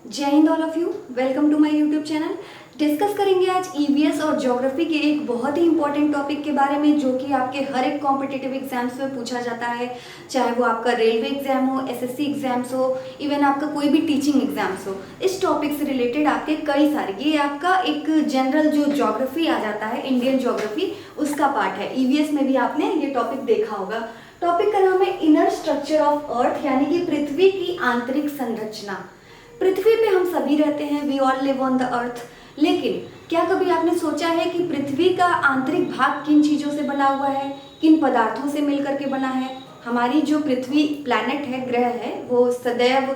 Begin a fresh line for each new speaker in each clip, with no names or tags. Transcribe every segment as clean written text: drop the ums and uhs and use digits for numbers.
जय हिंद all of you. Welcome to my YouTube channel. Discuss करेंगे आज ईवीएस और ज्योग्राफी के एक बहुत ही इंपॉर्टेंट टॉपिक के बारे में, जो कि आपके हर एक कॉम्पिटिटिव एग्जाम्स में पूछा जाता है, चाहे वो आपका रेलवे एग्जाम हो, एसएससी एग्जाम्स हो, इवन आपका कोई भी टीचिंग एग्जाम्स हो। इस टॉपिक से रिलेटेड आपके कई सारे, ये आपका एक जनरल जो ज्योग्राफी आ जाता है, इंडियन ज्योग्राफी, उसका पार्ट है। ईवीएस में भी आपने ये टॉपिक देखा होगा। टॉपिक का नाम है इनर स्ट्रक्चर ऑफ अर्थ, यानी कि पृथ्वी की आंतरिक संरचना। पृथ्वी पे हम सभी रहते हैं, we all live on the earth. लेकिन क्या कभी आपने सोचा है कि पृथ्वी का आंतरिक भाग किन चीज़ों से बना हुआ है, किन पदार्थों से मिलकर के बना है? हमारी जो पृथ्वी प्लैनेट है, ग्रह है, वो सदैव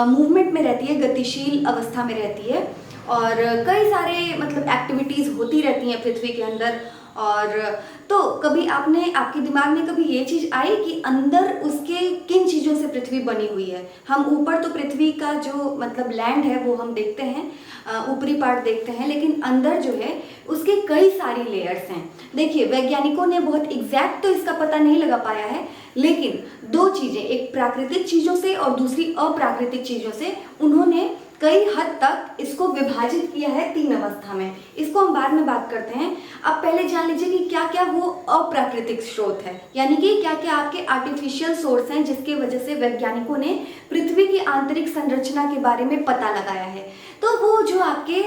मूवमेंट में रहती है, गतिशील अवस्था में रहती है, और कई सारे मतलब एक्टिविटीज़ होती रहती हैं पृथ्वी के अंदर। और तो कभी आपके दिमाग में कभी ये चीज़ आई कि अंदर उसके किन चीज़ों से पृथ्वी बनी हुई है? हम ऊपर तो पृथ्वी का जो मतलब लैंड है वो हम देखते हैं, ऊपरी पार्ट देखते हैं, लेकिन अंदर जो है उसके कई सारी लेयर्स हैं। देखिए, वैज्ञानिकों ने बहुत एग्जैक्ट तो इसका पता नहीं लगा पाया है, लेकिन दो चीज़ें, एक प्राकृतिक चीज़ों से और दूसरी अप्राकृतिक चीज़ों से, उन्होंने कई हद तक इसको विभाजित किया है तीन अवस्था में। इसको हम बाद में बात करते हैं। अब पहले जान लीजिए कि क्या क्या वो अप्राकृतिक स्रोत है, यानी कि क्या क्या आपके आर्टिफिशियल सोर्स हैं जिसके वजह से वैज्ञानिकों ने पृथ्वी की आंतरिक संरचना के बारे में पता लगाया है। तो वो जो आपके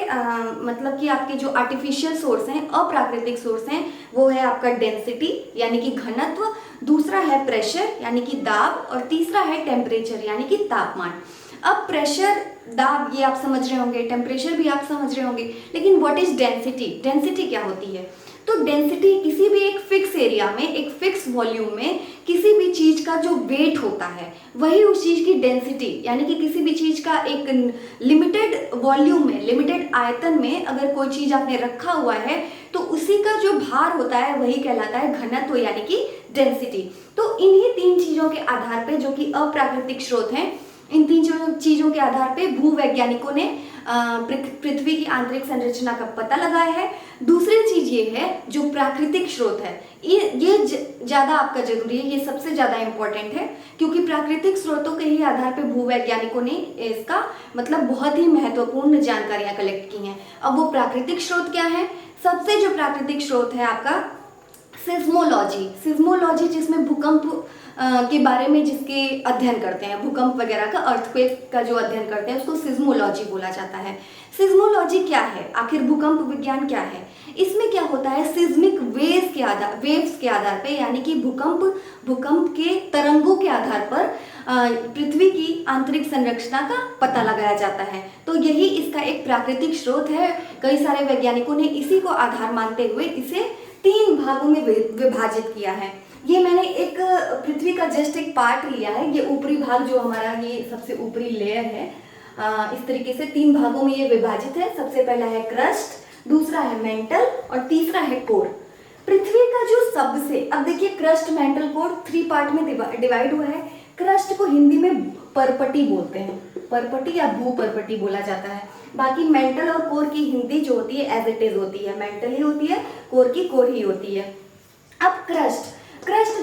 मतलब कि आपके जो आर्टिफिशियल सोर्स हैं, अप्राकृतिक सोर्स हैं, वो है आपका डेंसिटी यानी कि घनत्व, दूसरा है प्रेशर यानी कि दाब, और तीसरा है टेम्परेचर यानी कि तापमान। अब प्रेशर, दाब ये आप समझ रहे होंगे, टेम्परेचर भी आप समझ रहे होंगे, लेकिन व्हाट इज डेंसिटी? डेंसिटी क्या होती है? तो डेंसिटी किसी भी एक फिक्स एरिया में, एक फिक्स वॉल्यूम में किसी भी चीज का जो वेट होता है, वही उस चीज की डेंसिटी, यानी कि किसी भी चीज का एक लिमिटेड वॉल्यूम में, लिमिटेड आयतन में अगर कोई चीज आपने रखा हुआ है, तो उसी का जो भार होता है वही कहलाता है घनत्व यानी कि डेंसिटी। तो इन्हीं तीन चीजों के आधार पर, जो कि अप्राकृतिक स्रोत हैं, इन तीन चीजों के आधार पे भूवैज्ञानिकों ने पृथ्वी की आंतरिक संरचना का पता लगाया है। दूसरी चीज ये है जो प्राकृतिक स्रोत है, ये ज्यादा आपका जरूरी है, ये सबसे ज्यादा इंपॉर्टेंट है, क्योंकि प्राकृतिक स्रोतों के ही आधार पे भूवैज्ञानिकों ने इसका मतलब बहुत ही महत्वपूर्ण जानकारियां कलेक्ट की हैं। अब वो प्राकृतिक स्रोत क्या है? सबसे जो प्राकृतिक स्रोत है आपका सिस्मोलॉजी। सिस्मोलॉजी जिसमें भूकंप के बारे में जिसके अध्ययन करते हैं, भूकंप वगैरह का, अर्थक्वेक का जो अध्ययन करते हैं, उसको सिस्मोलॉजी बोला जाता है। सिस्मोलॉजी क्या है? आखिर भूकंप विज्ञान क्या है? इसमें क्या होता है, सिस्मिक वेव्स के आधार पे, यानी कि भूकंप के तरंगों के आधार पर पृथ्वी की आंतरिक संरचना का पता लगाया जाता है। तो यही इसका एक प्राकृतिक स्रोत है। कई सारे वैज्ञानिकों ने इसी को आधार मानते हुए इसे तीन भागों में विभाजित किया है। ये मैंने एक पृथ्वी का जस्ट एक पार्ट लिया है, ये ऊपरी भाग जो हमारा ये सबसे ऊपरी लेयर है, इस तरीके से तीन भागों में ये विभाजित है। सबसे पहला है क्रस्ट, दूसरा है मेंटल और तीसरा है कोर। पृथ्वी का जो सबसे, अब देखिए क्रस्ट, मेंटल, कोर 3 पार्ट में डिवाइड हुआ है। क्रस्ट को हिंदी में परपटी बोलते हैं, परपटी या भूपरपटी बोला जाता है। बाकी मेंटल और कोर की हिंदी जो होती है एज इट इज होती है, मेंटल ही होती है, कोर की कोर ही होती है। अब क्रस्ट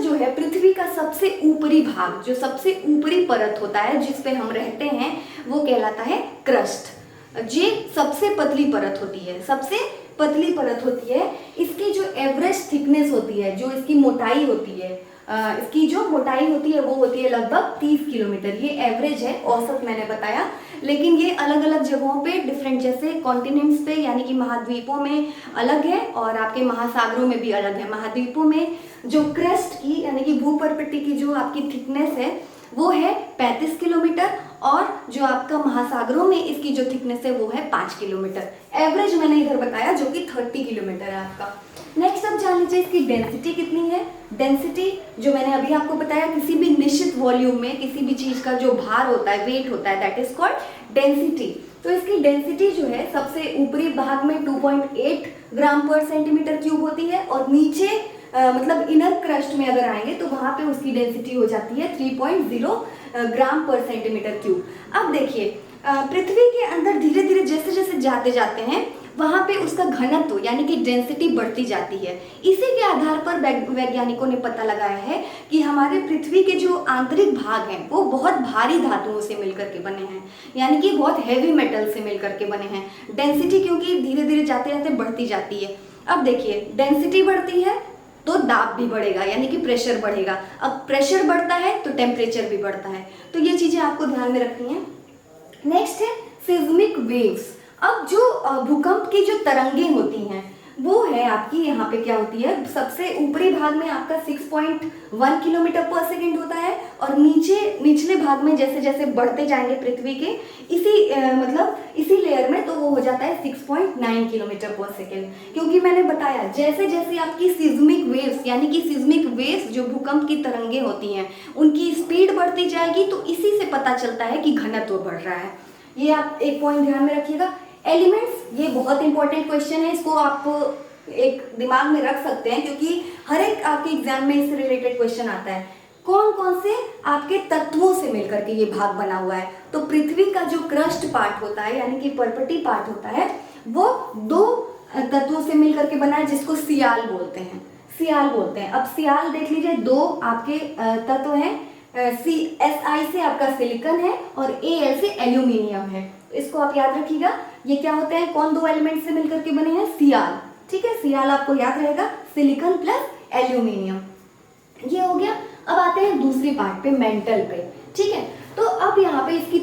जो है पृथ्वी का सबसे ऊपरी भाग, जो सबसे ऊपरी परत होता है जिस पे हम रहते हैं, वो कहलाता है क्रस्ट। ये सबसे पतली परत होती है, सबसे पतली परत होती है। इसकी जो एवरेज थिकनेस होती है, जो इसकी मोटाई होती है, इसकी जो मोटाई होती है वो होती है लगभग 30 किलोमीटर। ये एवरेज है, औसत मैंने बताया, लेकिन ये अलग अलग जगहों पे डिफरेंट, जैसे कॉन्टिनेंट्स पे यानी कि महाद्वीपों में अलग है और आपके महासागरों में भी अलग है। महाद्वीपों में जो क्रस्ट की यानी कि भूपरपट्टी की जो आपकी थिकनेस है वो है 35 किलोमीटर, और जो आपका महासागरों में इसकी जो थिकनेस है वो है 5 किलोमीटर। एवरेज मैंने इधर बताया जो कि 30 किलोमीटर है आपका। नेक्स्ट अब जान लीजिए इसकी डेंसिटी कितनी है। डेंसिटी जो मैंने अभी आपको बताया, किसी भी निश्चित वॉल्यूम में किसी भी चीज का जो भार होता है, वेट होता है, दैट इज कॉल्ड डेंसिटी। तो इसकी डेंसिटी जो है सबसे ऊपरी भाग में 2.8 ग्राम पर सेंटीमीटर क्यूब होती है, और नीचे मतलब इनर क्रस्ट में अगर आएंगे तो वहां पे उसकी डेंसिटी हो जाती है 3.0 ग्राम पर सेंटीमीटर क्यूब। अब देखिए, पृथ्वी के अंदर धीरे धीरे जैसे जैसे जाते हैं वहाँ पे उसका घनत्व यानी कि डेंसिटी बढ़ती जाती है। इसी के आधार पर वैज्ञानिकों ने पता लगाया है कि हमारे पृथ्वी के जो आंतरिक भाग हैं वो बहुत भारी धातुओं से मिलकर के बने हैं, यानी कि बहुत हैवी मेटल से मिलकर के बने हैं। डेंसिटी क्योंकि धीरे धीरे जाते जाते बढ़ती जाती है। अब देखिए, डेंसिटी बढ़ती है तो दाब भी बढ़ेगा, यानी कि प्रेशर बढ़ेगा। अब प्रेशर बढ़ता है तो टेम्परेचर भी बढ़ता है। तो ये चीज़ें आपको ध्यान में रखनी है। नेक्स्ट है सिस्मिक वेव्स। अब जो भूकंप की जो तरंगे होती हैं वो है आपकी यहाँ पे क्या होती है, सबसे ऊपरी भाग में आपका 6.1 किलोमीटर पर सेकेंड होता है, और निचले भाग में जैसे जैसे बढ़ते जाएंगे पृथ्वी के इसी लेयर में तो वो हो जाता है 6.9 किलोमीटर पर सेकेंड। क्योंकि मैंने बताया जैसे जैसे आपकी सिस्मिक वेव्स यानी कि सिस्मिक वेव्स जो भूकंप की तरंगे होती हैं उनकी स्पीड बढ़ती जाएगी, तो इसी से पता चलता है कि घनत्व बढ़ रहा है। ये आप एक पॉइंट ध्यान में रखिएगा। एलिमेंट्स, ये बहुत इंपॉर्टेंट क्वेश्चन है, इसको आप एक दिमाग में रख सकते हैं क्योंकि हर एक आपके एग्जाम में इससे रिलेटेड क्वेश्चन आता है। कौन कौन से आपके तत्वों से मिलकर के ये भाग बना हुआ है? तो पृथ्वी का जो क्रस्ट पार्ट होता है यानी कि पर्पटी पार्ट होता है वो 2 तत्वों से मिलकर के बना है, जिसको सियाल बोलते हैं। अब सियाल देख लीजिए, 2 आपके तत्व हैं। SI से आपका सिलिकॉन है और Al से एल्यूमिनियम है। इसको आप याद रखिएगा। ये क्या होते हैं, कौन 2 एलिमेंट से मिलकर के बने हैं? सियाल। ठीक है, सियाल आपको याद रहेगा, सिलिकॉन प्लस एल्यूमिनियम। ये हो गया। अब आते हैं दूसरी पार्ट पे, मेंटल पे। ठीक है, तो अब यहाँ पे इसकी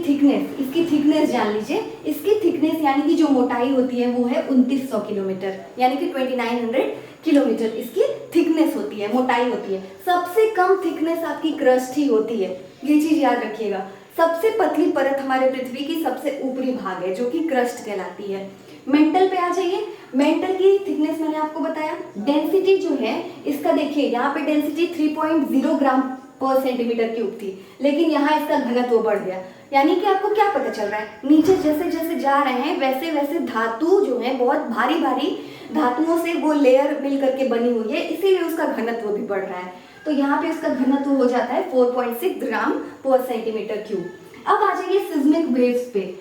थिकनेस जान लीजिए। इसकी थिकनेस यानी कि जो मोटाई होती है वो है 2900 किलोमीटर, यानी कि 2900 किलोमीटर इसकी थिकनेस होती है, मोटाई होती है। सबसे कम थिकनेस आपकी क्रस्ट ही होती है, ये चीज याद रखिएगा। सबसे पतली परत हमारे पृथ्वी की सबसे ऊपरी भाग है जो कि क्रस्ट कहलाती है। मेंटल पे आ जाइए। मेंटल की थिकनेस मैंने आपको बताया। डेंसिटी जो है इसका देखिए, यहाँ पे डेंसिटी 3.0 ग्राम पर सेंटीमीटर क्यूब थी, लेकिन यहाँ इसका घनत्व बढ़ गया। यानी कि आपको क्या पता चल रहा है, नीचे जैसे जैसे जा रहे हैं वैसे वैसे धातु जो है बहुत भारी भारी धातुओं से वो लेयर मिल करके बनी हुई है, इसीलिए उसका घनत्व भी बढ़ रहा है। तो यहाँ पे इसका घनत्व हो जाता है 4.6 ग्राम पर सेंटीमीटर क्यूब। अब आ जाइए सिस्मिक वेव्स पे।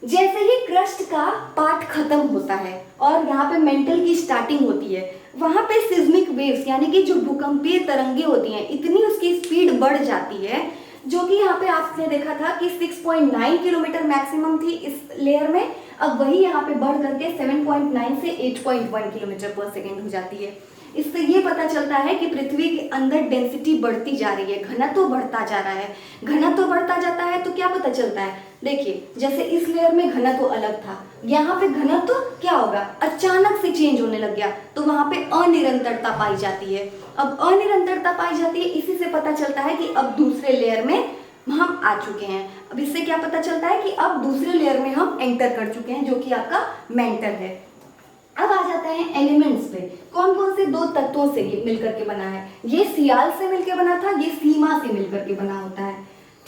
जैसे ही क्रस्ट का पार्ट खत्म होता है और यहाँ पे मेंटल की स्टार्टिंग होती है, वहां पे सिस्मिक वेव्स यानी कि जो भूकंपीय तरंगे होती हैं, इतनी उसकी स्पीड बढ़ जाती है जो कि यहाँ पे आपने देखा था कि 6.9 किलोमीटर मैक्सिमम थी इस लेयर में। अब वही यहाँ पे बढ़ करके 7.9 से 8.1 किलोमीटर पर सेकेंड हो जाती है। इससे ये पता चलता है कि पृथ्वी के अंदर डेंसिटी बढ़ती जा रही है, घनत्व बढ़ता जा रहा है। घनत्व बढ़ता जाता है तो क्या पता चलता है, देखिए जैसे इस लेयर में घनत्व अलग था, यहाँ पे घनत्व क्या होगा, अचानक से चेंज होने लग गया, तो वहां पे अनिरंतरता पाई जाती है। अब अनिरंतरता पाई जाती है, इसी से पता चलता है कि अब दूसरे लेयर में हम आ चुके हैं। अब इससे क्या पता चलता है कि अब दूसरे लेयर में हम एंटर कर चुके हैं, जो कि आपका मेंटल है। अब आ जाते हैं एलिमेंट्स पे। कौन कौन से 2 तत्वों से ये मिलकर के बना है? ये सियाल से मिलकर बना था, ये सीमा से मिलकर के बना होता है।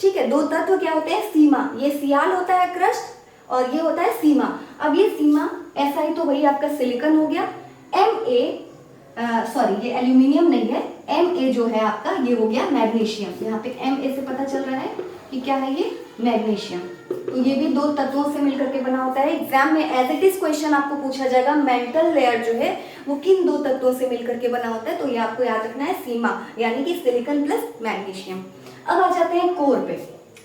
ठीक है, 2 तत्व क्या होते हैं? सीमा, ये सियाल होता है क्रस्ट, और ये होता है सीमा। अब ये सीमा SI तो वही आपका सिलिकॉन हो गया। ये एल्यूमिनियम नहीं है, Ma जो है आपका ये हो गया मैग्नीशियम। यहाँ पे Ma से पता चल रहा है कि क्या है ये, मैग्नीशियम। तो ये भी 2 तत्वों से मिलकर के बना होता है। एग्जाम में एज इट इज क्वेश्चन आपको पूछा जाएगा, मेंटल लेयर जो है वो किन 2 तत्वों से मिलकर के बना होता है, तो ये आपको याद रखना है, सीमा यानी कि सिलिकॉन प्लस मैग्नीशियम। अब आ जाते हैं कोर पे,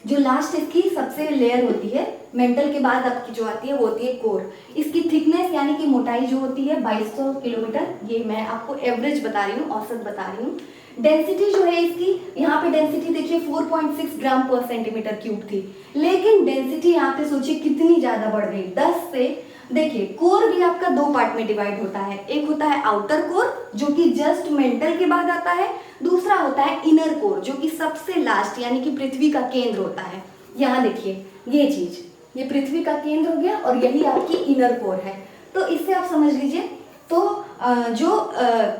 जो लास्ट इसकी सबसे लेयर होती है, मेंटल के बाद आपकी जो आती है वो होती है कोर। इसकी थिकनेस यानी कि मोटाई जो होती है 2200 किलोमीटर, ये मैं आपको एवरेज बता रही हूँ, औसत बता रही हूँ। डेंसिटी जो है इसकी, यहाँ पे डेंसिटी देखिए 4.6 ग्राम पर सेंटीमीटर क्यूब थी, लेकिन डेंसिटी यहाँ पे सोचिए कितनी ज्यादा बढ़ गई, 10 से। देखिए कोर भी आपका 2 पार्ट में डिवाइड होता है, एक होता है आउटर कोर जो कि जस्ट मेंटल के बाद आता है, दूसरा होता है इनर कोर जो कि सबसे लास्ट यानी कि पृथ्वी का केंद्र होता है। यहाँ देखिए ये चीज, ये पृथ्वी का केंद्र हो गया और यही आपकी इनर कोर है। तो इससे आप समझ लीजिए, तो जो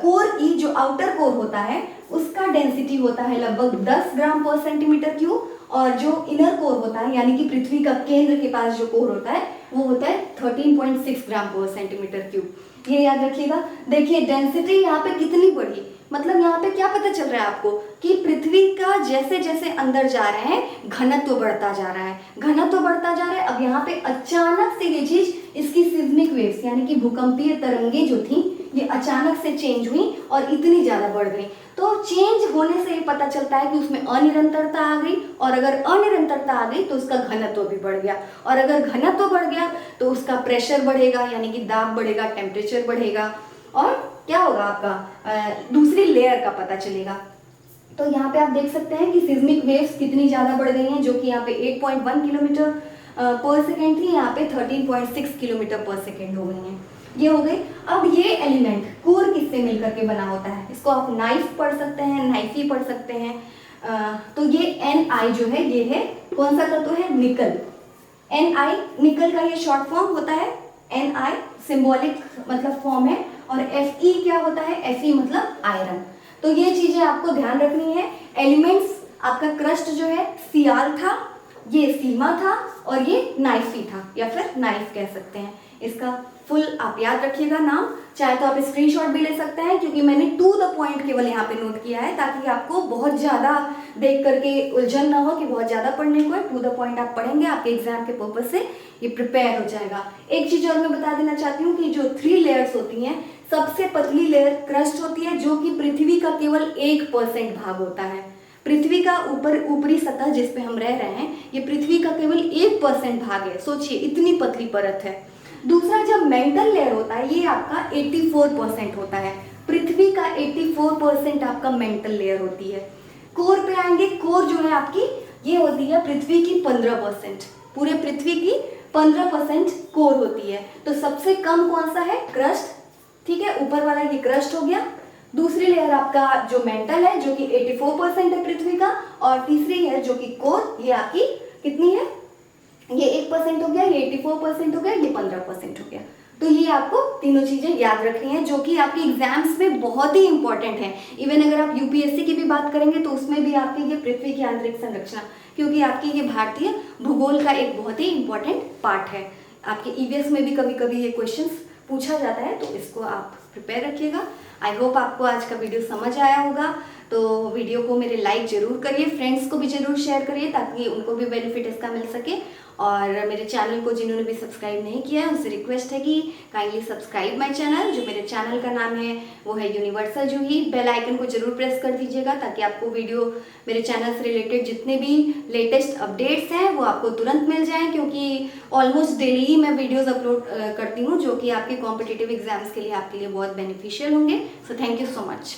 कोर की जो आउटर कोर होता है उसका डेंसिटी होता है लगभग 10 ग्राम पर सेंटीमीटर क्यूब, और जो इनर कोर होता है यानी कि पृथ्वी का केंद्र के पास जो कोर होता है वो होता है 13.6 ग्राम पर सेंटीमीटर क्यूब। ये याद रखिएगा। देखिए डेंसिटी यहाँ पे कितनी बढ़ी, मतलब यहाँ पे क्या पता चल रहा है आपको कि पृथ्वी का जैसे जैसे अंदर जा रहे हैं घनत्व बढ़ता जा रहा है, घनत्व बढ़ता जा रहा है। अब यहाँ पे अचानक से ये चीज, इसकी सिस्मिक वेव्स यानी कि भूकंपीय तरंगे जो थी ये अचानक से चेंज हुई और इतनी ज्यादा बढ़ गई। तो चेंज होने से ये पता चलता है कि उसमें अनिरंतरता आ गई, और अगर अनिरंतरता आ गई तो उसका घनत्व भी बढ़ गया, और अगर घनत्व बढ़ गया तो उसका प्रेशर बढ़ेगा यानी कि दाब बढ़ेगा, टेम्परेचर बढ़ेगा, और क्या होगा आपका दूसरी लेयर का पता चलेगा। तो यहाँ पे आप देख सकते हैं कि सिस्मिक वेव्स कितनी ज़्यादा बढ़ गई हैं, जो कि यहाँ पे 8.1 किलोमीटर पर सेकेंड थी, यहाँ पे 13.6 किलोमीटर पर सेकेंड हो गई हैं। ये हो गई। अब ये एलिमेंट कोर किससे मिलकर के बना होता है, इसको आप नाइफ पढ़ सकते हैं, नाइफी पढ़ सकते हैं। तो ये Ni जो है ये है कौन सा तत्व है, निकल। Ni निकल का ये शॉर्ट फॉर्म होता है, Ni सिंबॉलिक मतलब फॉर्म है, और Fe क्या होता है, Fe मतलब आयरन। तो ये चीजें आपको ध्यान रखनी है। एलिमेंट्स आपका क्रस्ट जो है सियाल था, ये सीमा था, और ये नाइफी था या फिर नाइफ कह सकते हैं। इसका फुल आप याद रखिएगा नाम, चाहे तो आप स्क्रीनशॉट भी ले सकते हैं, क्योंकि मैंने टू द पॉइंट केवल यहाँ पे नोट किया है, ताकि आपको बहुत ज़्यादा देख करके उलझन ना हो कि बहुत ज़्यादा पढ़ने को है। टू द पॉइंट आप पढ़ेंगे, आपके एग्जाम के पर्पज से ये प्रिपेयर हो जाएगा। एक चीज़ और मैं बता देना चाहती हूँ कि जो 3 लेयर्स होती हैं, सबसे पतली लेयर क्रस्ट होती है, जो कि पृथ्वी का केवल 1% भाग होता है। पृथ्वी का ऊपरी सतह जिस पे हम रह रहे हैं, ये पृथ्वी का केवल 1% भाग है। सोचिए इतनी पतली परत है। दूसरा जब मेंटल लेयर होता है, ये आपका 84% होता है। पृथ्वी का 84% आपका मेंटल लेयर होती है। कोर पे आएंगे, कोर जो है आपकी ये होती है पृथ्वी की 15%, पूरे पृथ्वी की 15% कोर होती है। तो सबसे कम कौन सा है, क्रस्ट। ठीक है, ऊपर वाला ये क्रस्ट हो गया। दूसरी लेयर आपका जो मेंटल है, जो कि 84% है पृथ्वी का, और तीसरी लेयर जो कि कोर, ये आपकी कितनी है, ये 1% हो गया, ये 84% हो गया, ये 15% हो गया। तो ये आपको तीनों चीजें याद रखनी है, जो कि आपके एग्जाम्स में बहुत ही इंपॉर्टेंट है। इवन अगर आप यूपीएससी की भी बात करेंगे तो उसमें भी आपकी ये पृथ्वी की आंतरिक संरचना, क्योंकि आपकी ये भारतीय भूगोल का एक बहुत ही इंपॉर्टेंट पार्ट है। आपके ईवीएस में भी कभी कभी ये क्वेश्चंस पूछा जाता है, तो इसको आप प्रिपेयर रखिएगा। आई होप आपको आज का वीडियो समझ आया होगा। तो वीडियो को मेरे लाइक जरूर करिए, फ्रेंड्स को भी जरूर शेयर करिए, ताकि उनको भी बेनिफिट इसका मिल सके। और मेरे चैनल को जिन्होंने भी सब्सक्राइब नहीं किया है, उनसे रिक्वेस्ट है कि काइंडली सब्सक्राइब माय चैनल। जो मेरे चैनल का नाम है वो है यूनिवर्सल जूही। बेल आइकन को जरूर प्रेस कर दीजिएगा, ताकि आपको वीडियो मेरे चैनल से रिलेटेड जितने भी लेटेस्ट अपडेट्स हैं वो आपको तुरंत मिल जाएं, क्योंकि ऑलमोस्ट डेली ही मैं वीडियोज़ अपलोड करती हूँ, जो कि आपके कॉम्पिटिटिव एग्जाम्स के लिए आपके लिए बहुत बेनिफिशियल होंगे। So thank you so much.